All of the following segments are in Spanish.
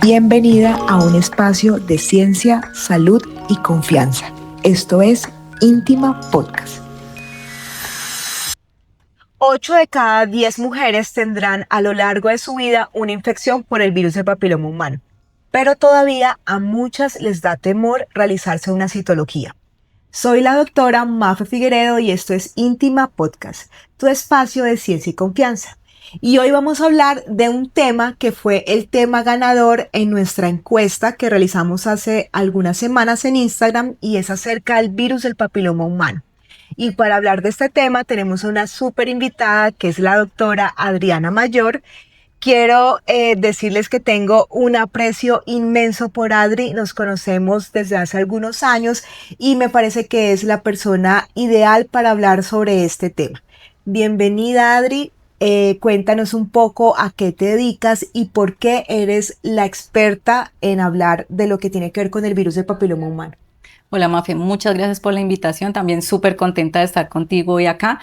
Bienvenida a un espacio de ciencia, salud y confianza. Esto es Íntima Podcast. 8 de cada 10 mujeres tendrán a lo largo de su vida una infección por el virus del papiloma humano, pero todavía a muchas les da temor realizarse una citología. Soy la doctora Mafe Figueredo y esto es Íntima Podcast, tu espacio de ciencia y confianza. Y hoy vamos a hablar de un tema que fue el tema ganador en nuestra encuesta que realizamos hace algunas semanas en Instagram y es acerca del virus del papiloma humano. Y para hablar de este tema tenemos una súper invitada que es la doctora Adriana Mayor. Quiero decirles que tengo un aprecio inmenso por Adri, nos conocemos desde hace algunos años y me parece que es la persona ideal para hablar sobre este tema. Bienvenida Adri, cuéntanos un poco a qué te dedicas y por qué eres la experta en hablar de lo que tiene que ver con el virus del papiloma humano. Hola Mafe, muchas gracias por la invitación, también súper contenta de estar contigo hoy acá.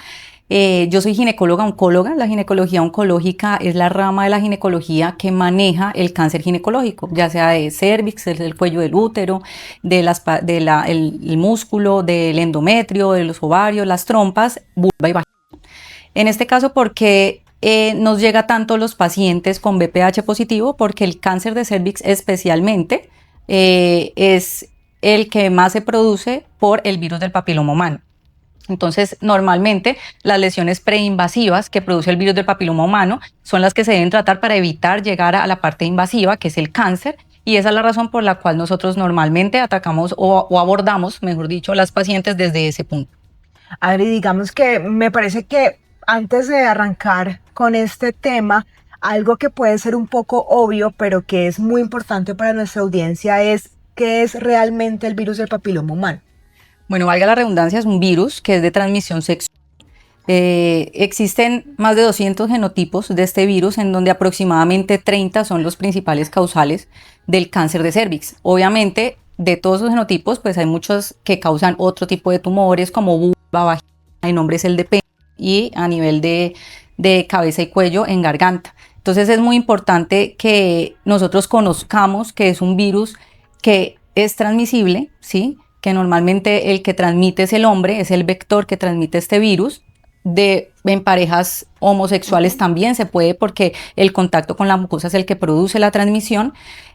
Yo soy ginecóloga oncóloga. La ginecología oncológica es la rama de la ginecología que maneja el cáncer ginecológico, ya sea de cervix, del cuello del útero, el músculo, del endometrio, de los ovarios, las trompas, vulva y vagina. En este caso, ¿por qué nos llega tanto los pacientes con VPH positivo? Porque el cáncer de cervix especialmente es el que más se produce por el virus del papiloma humano. Entonces, normalmente las lesiones preinvasivas que produce el virus del papiloma humano son las que se deben tratar para evitar llegar a la parte invasiva, que es el cáncer, y esa es la razón por la cual nosotros normalmente atacamos o abordamos, mejor dicho, a las pacientes desde ese punto. Adri, digamos que me parece que antes de arrancar con este tema, algo que puede ser un poco obvio, pero que es muy importante para nuestra audiencia es ¿qué es realmente el virus del papiloma humano? Bueno, valga la redundancia, es un virus que es de transmisión sexual. Existen más de 200 genotipos de este virus, en donde aproximadamente 30 son los principales causales del cáncer de cervix. Obviamente, de todos esos genotipos, pues hay muchos que causan otro tipo de tumores, como vulva, vagina, el nombre es el de pene, y a nivel de cabeza y cuello en garganta. Entonces es muy importante que nosotros conozcamos que es un virus que es transmisible, ¿sí? Que normalmente el que transmite es el hombre, es el vector que transmite este virus. En parejas homosexuales también se puede, porque el contacto con la mucosa es el que produce la transmisión.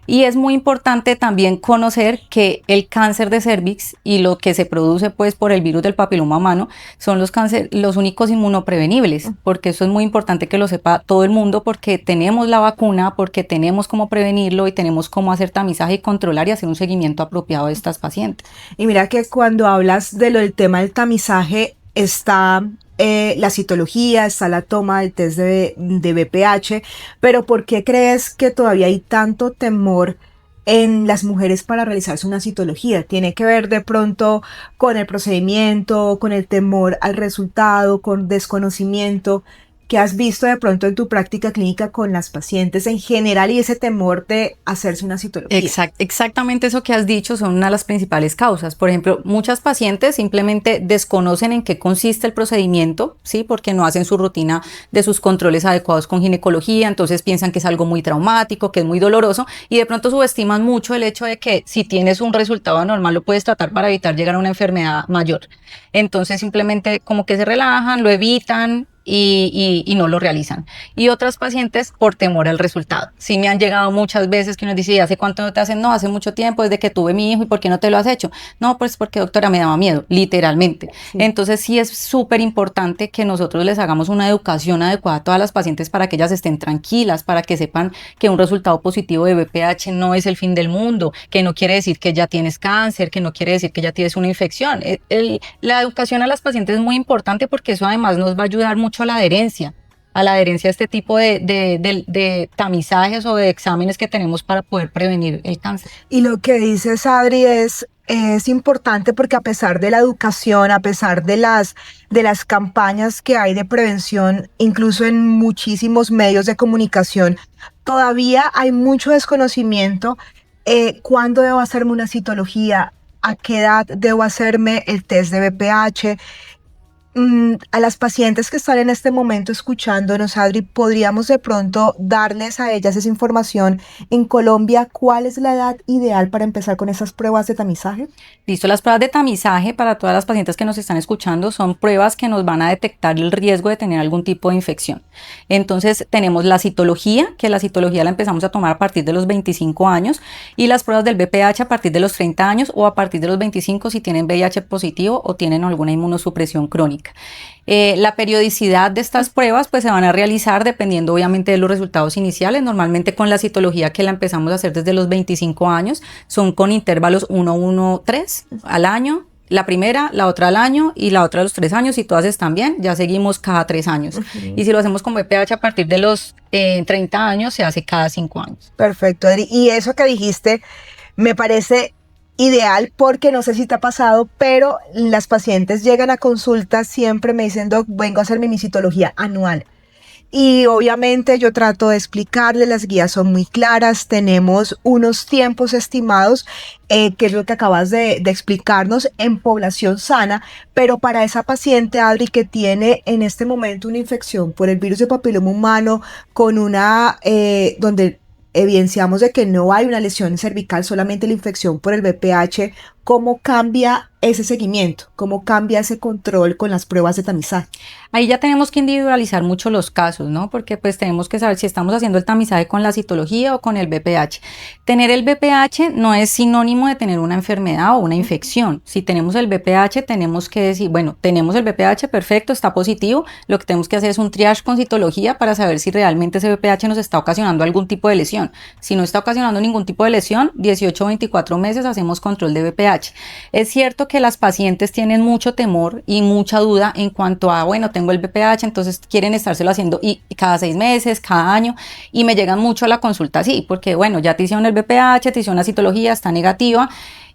Y es muy importante también conocer que el cáncer de cervix y lo que se produce pues por el virus del papiloma humano son los únicos inmunoprevenibles, porque eso es muy importante que lo sepa todo el mundo, porque tenemos la vacuna, porque tenemos cómo prevenirlo y tenemos cómo hacer tamizaje y controlar y hacer un seguimiento apropiado de estas pacientes. Y mira que cuando hablas del tema del tamizaje está la citología, está la toma del test de VPH, pero ¿por qué crees que todavía hay tanto temor en las mujeres para realizarse una citología? ¿Tiene que ver de pronto con el procedimiento, con el temor al resultado, con desconocimiento? ¿Qué has visto de pronto en tu práctica clínica con las pacientes en general y ese temor de hacerse una citología? Exactamente eso que has dicho son una de las principales causas. Por ejemplo, muchas pacientes simplemente desconocen en qué consiste el procedimiento, ¿sí? Porque no hacen su rutina de sus controles adecuados con ginecología, entonces piensan que es algo muy traumático, que es muy doloroso, y de pronto subestiman mucho el hecho de que si tienes un resultado anormal lo puedes tratar para evitar llegar a una enfermedad mayor. Entonces simplemente como que se relajan, lo evitan y no lo realizan. Y otras pacientes por temor al resultado. Sí me han llegado muchas veces que uno dice, ¿y hace cuánto no te hacen? No, hace mucho tiempo, desde que tuve mi hijo. ¿Y por qué no te lo has hecho? No, pues porque doctora me daba miedo, literalmente. Sí. Entonces sí es súper importante que nosotros les hagamos una educación adecuada a todas las pacientes para que ellas estén tranquilas, para que sepan que un resultado positivo de VPH no es el fin del mundo, que no quiere decir que ya tienes cáncer, que no quiere decir que ya tienes una infección. La educación a las pacientes es muy importante porque eso además nos va a ayudar mucho a la adherencia a este tipo de tamizajes o de exámenes que tenemos para poder prevenir el cáncer. Y lo que dices, Adri, es importante porque a pesar de la educación, a pesar de las campañas que hay de prevención, incluso en muchísimos medios de comunicación, todavía hay mucho desconocimiento. ¿Cuándo debo hacerme una citología? ¿A qué edad debo hacerme el test de VPH? A las pacientes que están en este momento escuchándonos, Adri, ¿podríamos de pronto darles a ellas esa información en Colombia? ¿Cuál es la edad ideal para empezar con esas pruebas de tamizaje? Listo, las pruebas de tamizaje para todas las pacientes que nos están escuchando son pruebas que nos van a detectar el riesgo de tener algún tipo de infección. Entonces tenemos la citología, que la citología la empezamos a tomar a partir de los 25 años, y las pruebas del VPH a partir de los 30 años o a partir de los 25 si tienen VIH positivo o tienen alguna inmunosupresión crónica. La periodicidad de estas pruebas pues se van a realizar dependiendo obviamente de los resultados iniciales. Normalmente con la citología que la empezamos a hacer desde los 25 años son con intervalos 1, 1, 3 al año. La primera, la otra al año y la otra a los 3 años, y todas están bien, ya seguimos cada 3 años. Y si lo hacemos con VPH a partir de los 30 años, se hace cada 5 años. Perfecto, Adri. Y eso que dijiste me parece ideal porque no sé si te ha pasado, pero las pacientes llegan a consulta, siempre me dicen, Doc, vengo a hacerme mi citología anual. Y obviamente yo trato de explicarle, las guías son muy claras, tenemos unos tiempos estimados, que es lo que acabas de explicarnos en población sana, pero para esa paciente, Adri, que tiene en este momento una infección por el virus de papiloma humano, con donde evidenciamos de que no hay una lesión cervical, solamente la infección por el VPH, ¿cómo cambia ese seguimiento? ¿Cómo cambia ese control con las pruebas de tamizaje? Ahí ya tenemos que individualizar mucho los casos, ¿no? Porque pues tenemos que saber si estamos haciendo el tamizaje con la citología o con el VPH. Tener el VPH no es sinónimo de tener una enfermedad o una infección. Si tenemos el VPH, tenemos que decir, bueno, tenemos el VPH, perfecto, está positivo. Lo que tenemos que hacer es un triage con citología para saber si realmente ese VPH nos está ocasionando algún tipo de lesión. Si no está ocasionando ningún tipo de lesión, 18 o 24 meses hacemos control de VPH. Es cierto que las pacientes tienen mucho temor y mucha duda en cuanto a, bueno, tengo el VPH, entonces quieren estárselo haciendo y cada 6 meses, cada año, y me llegan mucho a la consulta así, porque bueno, ya te hicieron el VPH, te hicieron una citología, está negativa,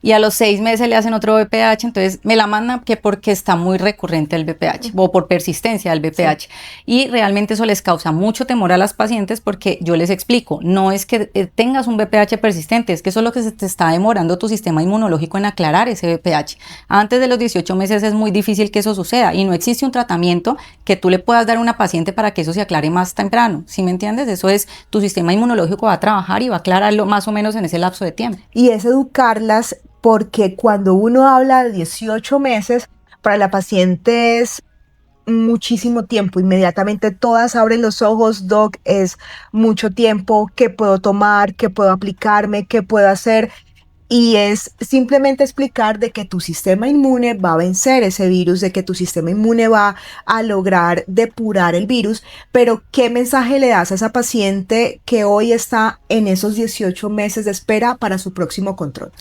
y a los 6 meses le hacen otro VPH, entonces me la mandan que porque está muy recurrente el VPH o por persistencia del VPH. Sí. Y realmente eso les causa mucho temor a las pacientes porque yo les explico, no es que tengas un VPH persistente, es que eso es lo que se te está demorando tu sistema inmunológico en aclarar ese VPH. Antes de los 18 meses es muy difícil que eso suceda y no existe un tratamiento que tú le puedas dar a una paciente para que eso se aclare más temprano, ¿sí me entiendes? Eso es, tu sistema inmunológico va a trabajar y va a aclararlo más o menos en ese lapso de tiempo. Y es educarlas, porque cuando uno habla de 18 meses, para la paciente es muchísimo tiempo. Inmediatamente todas abren los ojos, Doc, es mucho tiempo, ¿qué puedo tomar? ¿Qué puedo aplicarme? ¿Qué puedo hacer? Y es simplemente explicar de que tu sistema inmune va a vencer ese virus, de que tu sistema inmune va a lograr depurar el virus, pero ¿qué mensaje le das a esa paciente que hoy está en esos 18 meses de espera para su próximo control?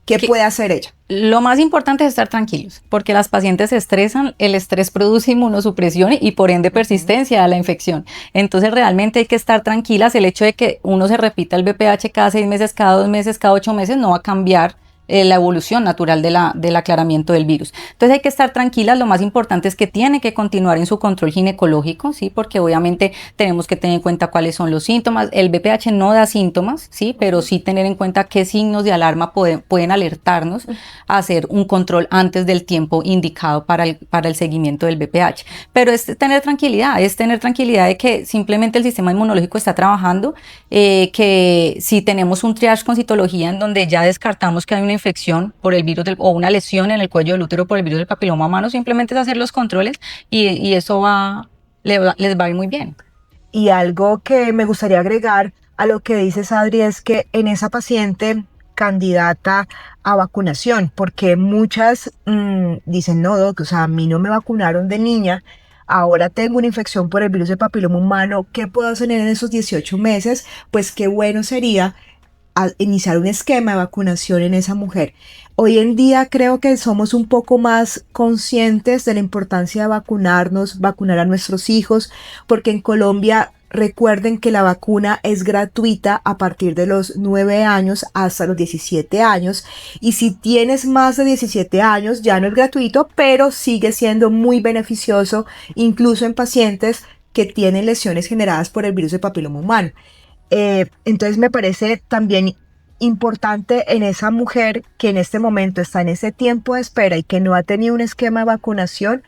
¿Qué puede hacer ella? Lo más importante es estar tranquilos, porque las pacientes se estresan, el estrés produce inmunosupresión y por ende persistencia a la infección. Entonces realmente hay que estar tranquilas. El hecho de que uno se repita el VPH cada 6 meses, cada 2 meses, cada 8 meses no va a cambiar la evolución natural del aclaramiento del virus. Entonces hay que estar tranquilas. Lo más importante es que tiene que continuar en su control ginecológico, ¿sí? Porque obviamente tenemos que tener en cuenta cuáles son los síntomas. El VPH no da síntomas, ¿sí? Pero sí tener en cuenta qué signos de alarma pueden alertarnos a hacer un control antes del tiempo indicado para el seguimiento del VPH. Pero es tener tranquilidad de que simplemente el sistema inmunológico está trabajando, que si tenemos un triage con citología en donde ya descartamos que hay una infección por el virus o una lesión en el cuello del útero por el virus del papiloma humano, simplemente es hacer los controles y eso les va a ir muy bien. Y algo que me gustaría agregar a lo que dices, Adri, es que en esa paciente candidata a vacunación, porque muchas dicen, no, Doc, o sea, a mí no me vacunaron de niña, ahora tengo una infección por el virus del papiloma humano, ¿qué puedo hacer en esos 18 meses? Pues qué bueno sería iniciar un esquema de vacunación en esa mujer. Hoy en día creo que somos un poco más conscientes de la importancia de vacunarnos, vacunar a nuestros hijos, porque en Colombia recuerden que la vacuna es gratuita a partir de los 9 años hasta los 17 años. Y si tienes más de 17 años ya no es gratuito, pero sigue siendo muy beneficioso, incluso en pacientes que tienen lesiones generadas por el virus de papiloma humano. Entonces me parece también importante en esa mujer que en este momento está en ese tiempo de espera y que no ha tenido un esquema de vacunación,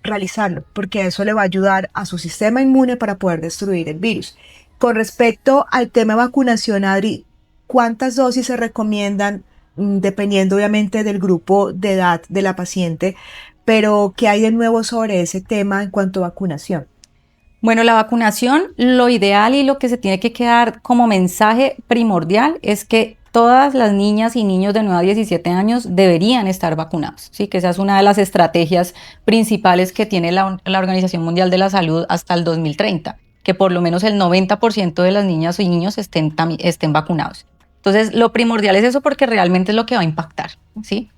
realizarlo, porque eso le va a ayudar a su sistema inmune para poder destruir el virus. Con respecto al tema de vacunación, Adri, ¿cuántas dosis se recomiendan? Dependiendo obviamente del grupo de edad de la paciente, pero ¿qué hay de nuevo sobre ese tema en cuanto a vacunación? Bueno, la vacunación, lo ideal y lo que se tiene que quedar como mensaje primordial es que todas las niñas y niños de 9 a 17 años deberían estar vacunados, ¿sí? Que esa es una de las estrategias principales que tiene la Organización Mundial de la Salud hasta el 2030, que por lo menos el 90% de las niñas y niños estén vacunados. Entonces, lo primordial es eso porque realmente es lo que va a impactar, ¿sí?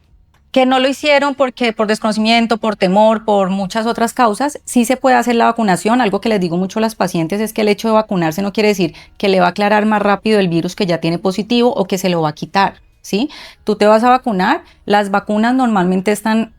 Que no lo hicieron porque por desconocimiento, por temor, por muchas otras causas, sí se puede hacer la vacunación. Algo que les digo mucho a las pacientes es que el hecho de vacunarse no quiere decir que le va a aclarar más rápido el virus que ya tiene positivo o que se lo va a quitar, ¿sí? Tú te vas a vacunar, las vacunas normalmente están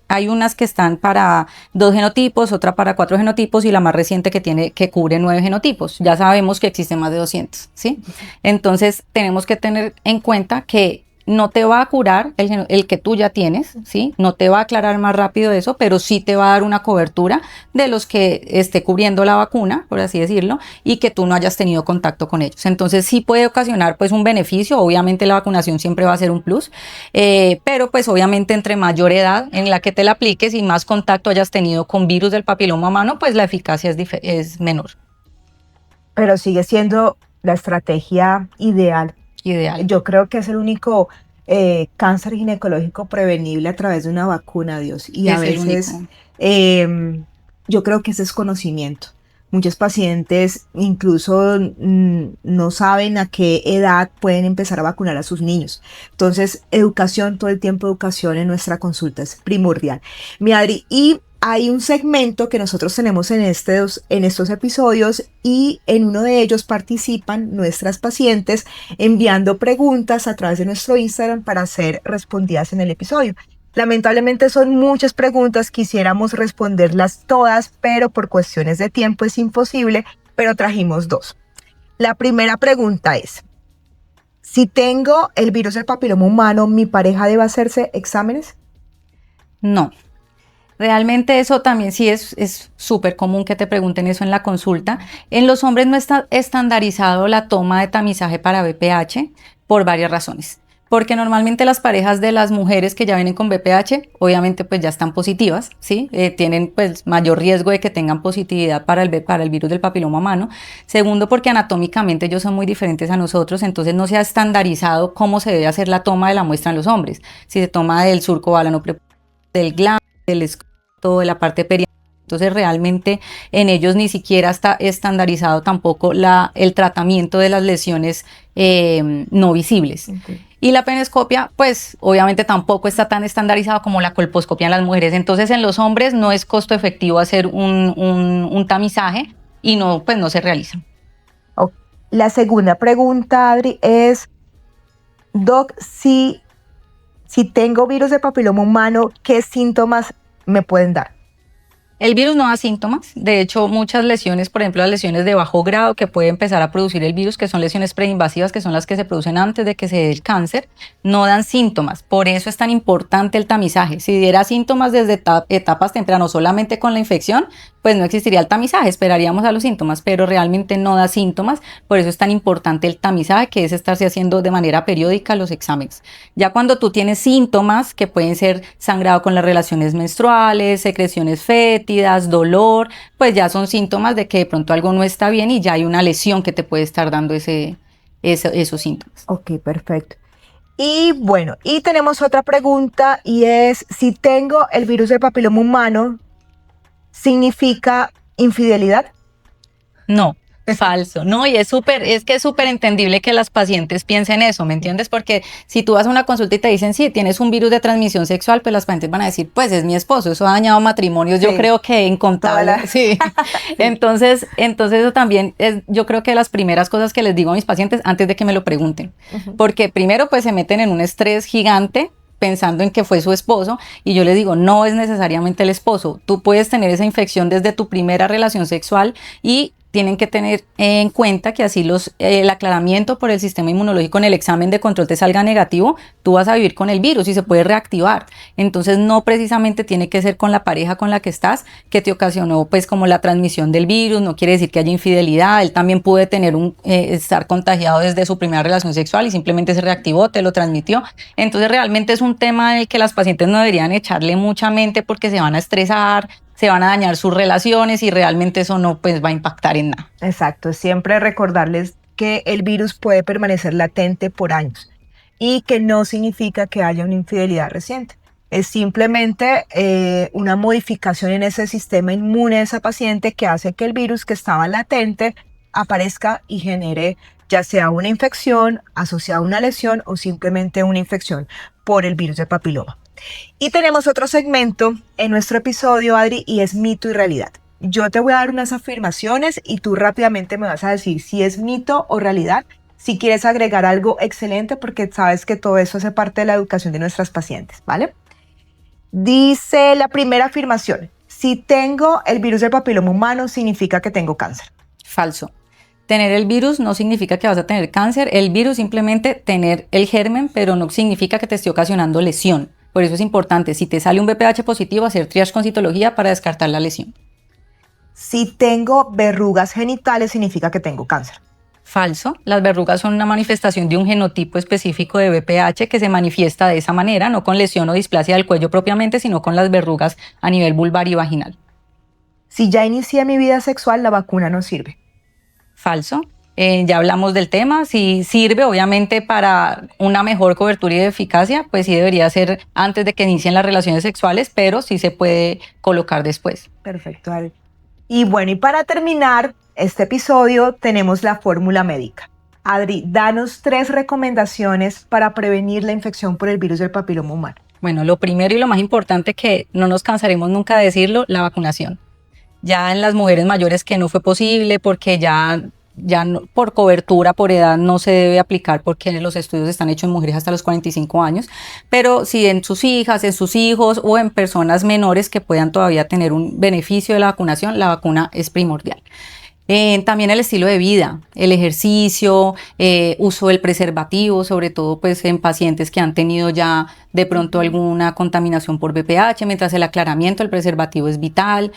hay unas que están para 2 genotipos, otra para 4 genotipos y la más reciente que cubre 9 genotipos. Ya sabemos que existen más de 200, ¿sí? Entonces tenemos que tener en cuenta que no te va a curar el que tú ya tienes, ¿sí? No te va a aclarar más rápido eso, pero sí te va a dar una cobertura de los que esté cubriendo la vacuna, por así decirlo, y que tú no hayas tenido contacto con ellos. Entonces sí puede ocasionar pues un beneficio. Obviamente la vacunación siempre va a ser un plus, pero pues obviamente entre mayor edad en la que te la apliques y más contacto hayas tenido con virus del papiloma humano, pues la eficacia es menor. Pero sigue siendo la estrategia ideal. Yo creo que es el único cáncer ginecológico prevenible a través de una vacuna, Dios. Y a veces yo creo que ese es conocimiento. Muchos pacientes incluso no saben a qué edad pueden empezar a vacunar a sus niños. Entonces, educación, todo el tiempo educación en nuestra consulta es primordial. Mi Adri, y hay un segmento que nosotros tenemos en estos episodios y en uno de ellos participan nuestras pacientes enviando preguntas a través de nuestro Instagram para ser respondidas en el episodio. Lamentablemente son muchas preguntas, quisiéramos responderlas todas, pero por cuestiones de tiempo es imposible, pero trajimos 2. La primera pregunta es, si tengo el virus del papiloma humano, ¿mi pareja debe hacerse exámenes? No. Realmente eso también sí es súper común que te pregunten eso en la consulta. En los hombres no está estandarizado la toma de tamizaje para VPH por varias razones. Porque normalmente las parejas de las mujeres que ya vienen con VPH, obviamente pues ya están positivas, ¿sí? Tienen pues mayor riesgo de que tengan positividad para el virus del papiloma humano. Segundo, porque anatómicamente ellos son muy diferentes a nosotros, entonces no se ha estandarizado cómo se debe hacer la toma de la muestra en los hombres. Si se toma del surco válano, del glande, del escroto, de la parte perianal. Entonces realmente en ellos ni siquiera está estandarizado tampoco el tratamiento de las lesiones no visibles. Okay. Y la penescopia, pues obviamente tampoco está tan estandarizado como la colposcopia en las mujeres. Entonces en los hombres no es costo efectivo hacer un tamizaje y no se realiza. Okay. La segunda pregunta, Adri, es, Doc, si tengo virus de papiloma humano, ¿qué síntomas me pueden dar? El virus no da síntomas. De hecho, muchas lesiones, por ejemplo, las lesiones de bajo grado que puede empezar a producir el virus, que son lesiones preinvasivas, que son las que se producen antes de que se dé el cáncer, no dan síntomas. Por eso es tan importante el tamizaje. Si diera síntomas desde etapas tempranas, solamente con la infección, pues no existiría el tamizaje, esperaríamos a los síntomas, pero realmente no da síntomas. Por eso es tan importante el tamizaje, que es estarse haciendo de manera periódica los exámenes. Ya cuando tú tienes síntomas, que pueden ser sangrado con las relaciones menstruales, secreciones fétidas, dolor, pues ya son síntomas de que de pronto algo no está bien y ya hay una lesión que te puede estar dando esos síntomas. Ok, perfecto. Y bueno, y tenemos otra pregunta y es, si tengo el virus del papiloma humano, ¿significa infidelidad? No. Falso, no, y es que es súper entendible que las pacientes piensen eso, ¿me entiendes? Porque si tú vas a una consulta y te dicen, sí, tienes un virus de transmisión sexual, pues las pacientes van a decir, pues es mi esposo, eso ha dañado matrimonios, sí. Yo creo que incontables. Sí. Entonces eso también es, yo creo que las primeras cosas que les digo a mis pacientes antes de que me lo pregunten, porque primero pues se meten en un estrés gigante, pensando en que fue su esposo, y yo les digo, no es necesariamente el esposo, tú puedes tener esa infección desde tu primera relación sexual y tienen que tener en cuenta que así el aclaramiento por el sistema inmunológico en el examen de control te salga negativo, tú vas a vivir con el virus y se puede reactivar. Entonces no precisamente tiene que ser con la pareja con la que estás que te ocasionó pues como la transmisión del virus, no quiere decir que haya infidelidad, él también puede tener estar contagiado desde su primera relación sexual y simplemente se reactivó, te lo transmitió. Entonces realmente es un tema del que las pacientes no deberían echarle mucha mente porque se van a estresar, se van a dañar sus relaciones y realmente eso no pues va a impactar en nada. Exacto, siempre recordarles que el virus puede permanecer latente por años y que no significa que haya una infidelidad reciente. Es simplemente una modificación en ese sistema inmune de esa paciente que hace que el virus que estaba latente aparezca y genere ya sea una infección asociada a una lesión o simplemente una infección por el virus del papiloma. Y tenemos otro segmento en nuestro episodio, Adri, y es mito y realidad. Yo te voy a dar unas afirmaciones y tú rápidamente me vas a decir si es mito o realidad. Si quieres agregar algo, excelente, porque sabes que todo eso hace parte de la educación de nuestras pacientes, ¿vale? Dice la primera afirmación: si tengo el virus del papiloma humano, significa que tengo cáncer. Falso. Tener el virus no significa que vas a tener cáncer. El virus simplemente tener el germen, pero no significa que te esté ocasionando lesión. Por eso es importante, si te sale un VPH positivo, hacer triage con citología para descartar la lesión. Si tengo verrugas genitales, significa que tengo cáncer. Falso. Las verrugas son una manifestación de un genotipo específico de VPH que se manifiesta de esa manera, no con lesión o displasia del cuello propiamente, sino con las verrugas a nivel vulvar y vaginal. Si ya inicié mi vida sexual, la vacuna no sirve. Falso. Ya hablamos del tema, si sirve obviamente para una mejor cobertura y eficacia, pues sí debería ser antes de que inicien las relaciones sexuales, pero sí se puede colocar después. Perfecto, Adri. Y bueno, y para terminar este episodio tenemos la fórmula médica. Adri, danos 3 recomendaciones para prevenir la infección por el virus del papiloma humano. Bueno, lo primero y lo más importante, que no nos cansaremos nunca de decirlo, la vacunación. Ya en las mujeres mayores que no fue posible porque ya no, por cobertura, por edad no se debe aplicar porque los estudios están hechos en mujeres hasta los 45 años, pero sí en sus hijas, en sus hijos o en personas menores que puedan todavía tener un beneficio de la vacunación, la vacuna es primordial. También el estilo de vida, el ejercicio, uso del preservativo, sobre todo pues en pacientes que han tenido ya de pronto alguna contaminación por VPH, mientras el aclaramiento del preservativo es vital,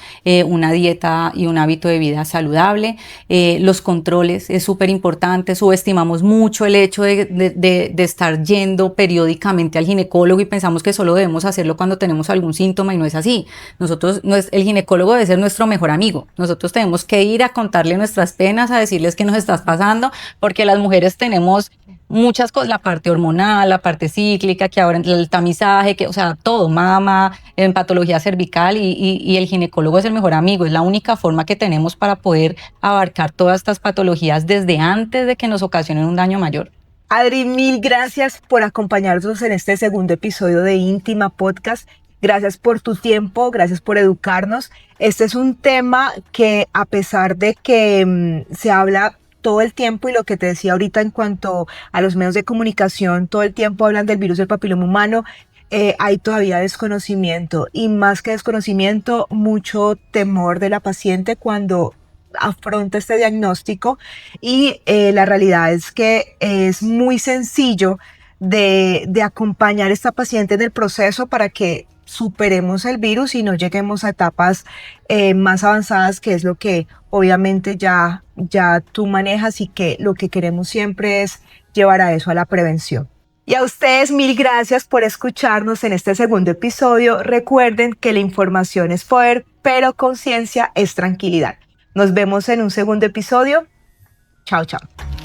una dieta y un hábito de vida saludable, los controles es súper importante, subestimamos mucho el hecho de estar yendo periódicamente al ginecólogo y pensamos que solo debemos hacerlo cuando tenemos algún síntoma y no es así. El ginecólogo debe ser nuestro mejor amigo, nosotros tenemos que ir a contarle nuestras penas, a decirles qué nos está pasando, porque las mujeres tenemos muchas cosas, la parte hormonal, la parte cíclica, que ahora el tamizaje, o sea, todo, mama, en patología cervical y el ginecólogo es el mejor amigo, es la única forma que tenemos para poder abarcar todas estas patologías desde antes de que nos ocasionen un daño mayor. Adri, mil gracias por acompañarnos en este segundo episodio de Íntima Podcast. Gracias por tu tiempo, gracias por educarnos. Este es un tema que, a pesar de que se habla todo el tiempo, y lo que te decía ahorita en cuanto a los medios de comunicación, todo el tiempo hablan del virus del papiloma humano, hay todavía desconocimiento, y más que desconocimiento, mucho temor de la paciente cuando afronta este diagnóstico, y la realidad es que es muy sencillo de acompañar a esta paciente en el proceso para que superemos el virus y no lleguemos a etapas más avanzadas, que es lo que obviamente ya tú manejas, y que lo que queremos siempre es llevar a eso, a la prevención. Y a ustedes, mil gracias por escucharnos en este segundo episodio. Recuerden que la información es poder, pero conciencia es tranquilidad. Nos vemos en un segundo episodio. Chao, chao.